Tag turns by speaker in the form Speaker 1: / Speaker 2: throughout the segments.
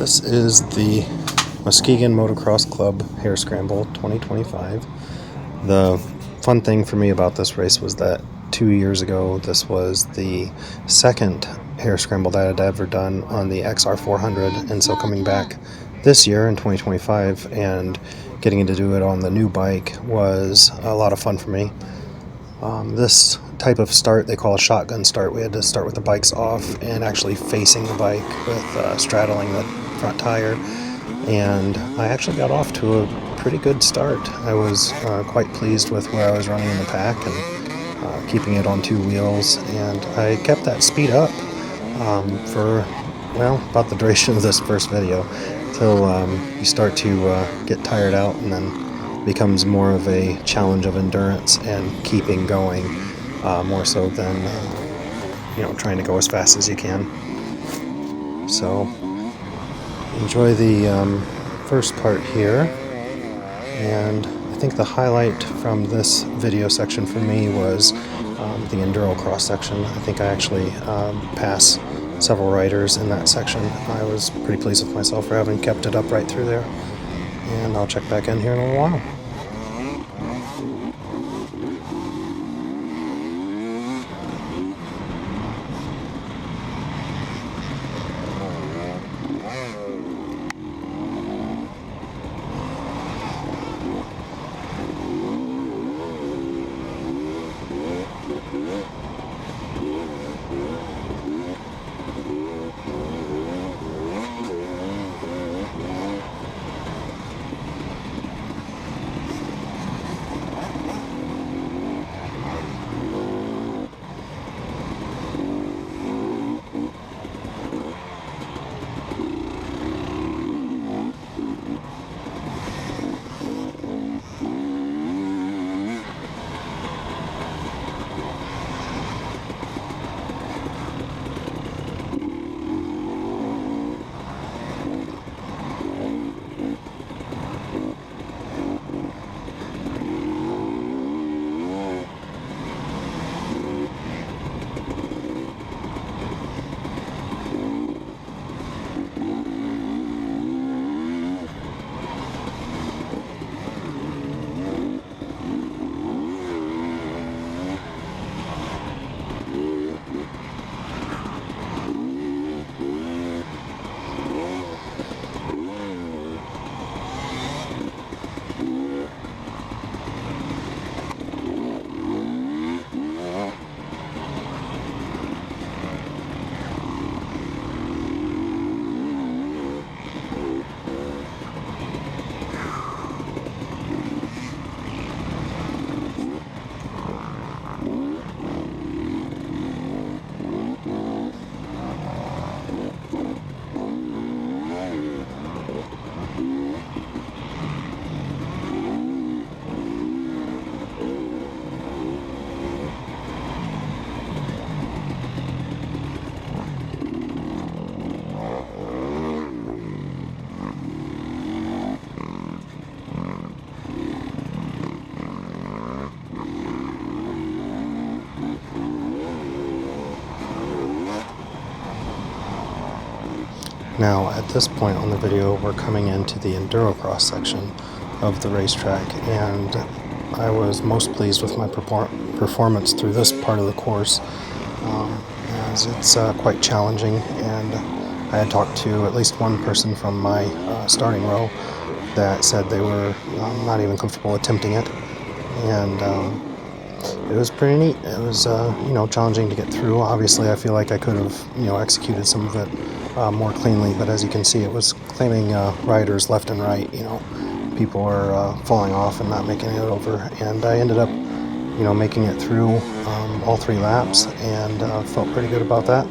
Speaker 1: This is the Muskegon Motocross Club Hare Scramble 2025. The fun thing for me about this race was that 2 years ago, this was the second Hare Scramble that I'd ever done on the XR400, and so coming back this year in 2025 and getting to do it on the new bike was a lot of fun for me. This type of start they call a shotgun start. We had to start with the bikes off and actually facing the bike with straddling the front tire, and I actually got off to a pretty good start. I was quite pleased with where I was running in the pack and keeping it on two wheels, and I kept that speed up for about the duration of this first video till you start to get tired out, and then becomes more of a challenge of endurance and keeping going, more so than trying to go as fast as you can. So enjoy the first part here, and I think the highlight from this video section for me was the Enduro cross section. I think I actually passed several riders in that section. I was pretty pleased with myself for having kept it up right through there, and I'll check back in here in a little while. Now, at this point on the video, we're coming into the Enduro cross section of the racetrack, and I was most pleased with my performance through this part of the course, as it's quite challenging, and I had talked to at least one person from my starting row that said they were not even comfortable attempting it, and it was pretty neat. It was challenging to get through. Obviously, I feel like I could have executed some of it more cleanly, but as you can see, it was claiming riders left and right. People were falling off and not making it over, and I ended up making it through all 3 laps, and felt pretty good about that.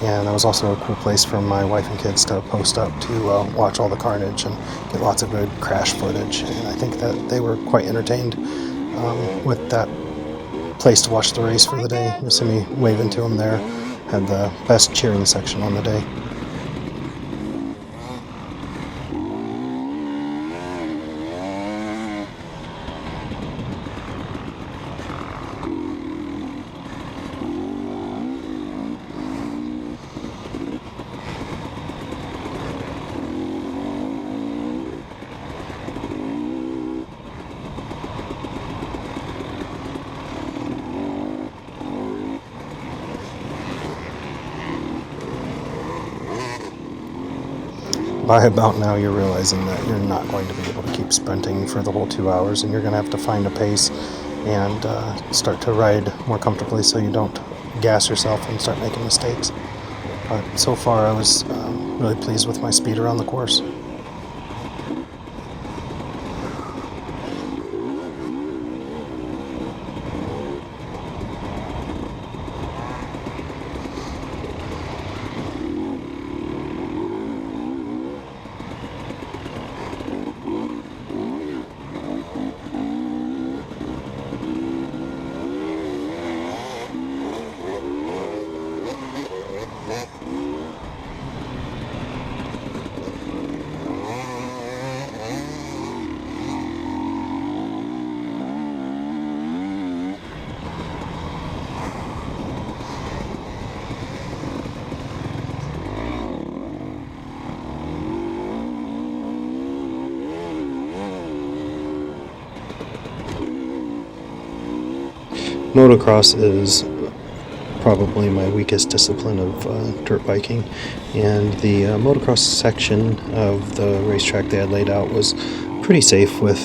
Speaker 1: And that was also a cool place for my wife and kids to post up to watch all the carnage and get lots of good crash footage, and I think that they were quite entertained with that place to watch the race for the day. You'll see me waving to them there. Had the best cheering section on the day. by about now you're realizing that you're not going to be able to keep sprinting for the whole 2 hours, and you're going to have to find a pace and start to ride more comfortably so you don't gas yourself and start making mistakes. But so far I was really pleased with my speed around the course. Motocross is probably my weakest discipline of dirt biking, and the motocross section of the racetrack they had laid out was pretty safe with,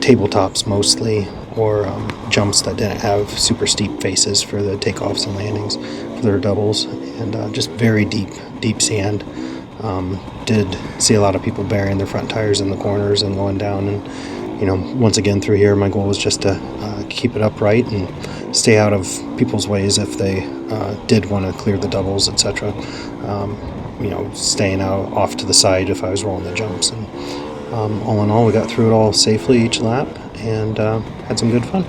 Speaker 1: tabletops mostly, or jumps that didn't have super steep faces for the takeoffs and landings for their doubles, and just very deep sand. Did see a lot of people burying their front tires in the corners and going down, and once again through here my goal was just to keep it upright and stay out of people's ways if they did want to clear the doubles, etc. Staying out off to the side if I was rolling the jumps, and all in all we got through it all safely each lap and had some good fun.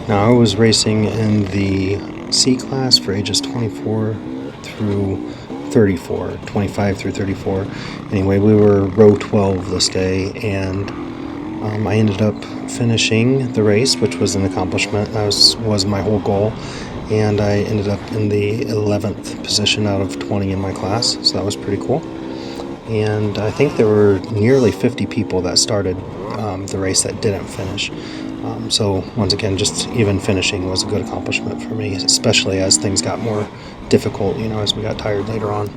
Speaker 1: Now, I was racing in the C class for ages 24 through 34, 25 through 34. Anyway, we were row 12 this day, and I ended up finishing the race, which was an accomplishment. That was my whole goal, and I ended up in the 11th position out of 20 in my class, so that was pretty cool. And I think there were nearly 50 people that started the race that didn't finish. So once again, just even finishing was a good accomplishment for me, especially as things got more difficult, as we got tired later on.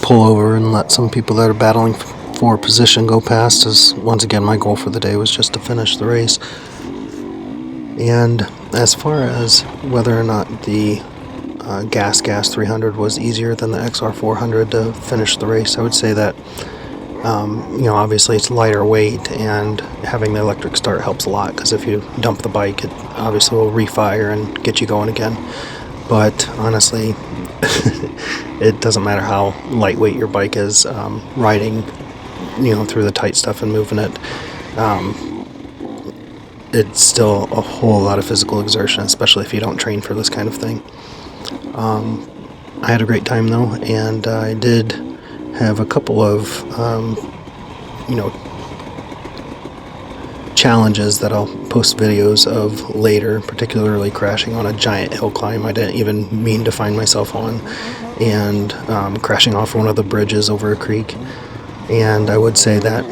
Speaker 1: Pull over and let some people that are battling for position go past, as once again my goal for the day was just to finish the race. And as far as whether or not the Gas 300 was easier than the XR 400 to finish the race, I would say that Obviously it's lighter weight, and having the electric start helps a lot, because if you dump the bike, it obviously will refire and get you going again. But honestly, it doesn't matter how lightweight your bike is. Riding, through the tight stuff and moving it, it's still a whole lot of physical exertion, especially if you don't train for this kind of thing. I had a great time though, and I did have a couple of challenges that I'll post videos of later, particularly crashing on a giant hill climb I didn't even mean to find myself on, and crashing off one of the bridges over a creek. And I would say that,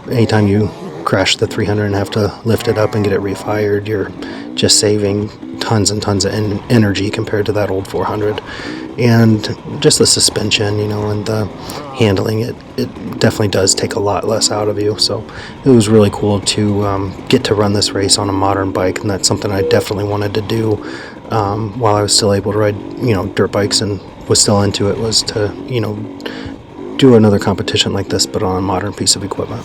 Speaker 1: anytime you crash the 300 and have to lift it up and get it refired, you're just saving tons and tons of energy compared to that old 400. And just the suspension, and the handling, it definitely does take a lot less out of you. So it was really cool to get to run this race on a modern bike, and that's something I definitely wanted to do while I was still able to ride, dirt bikes and was still into it, was to, do another competition like this, but on a modern piece of equipment.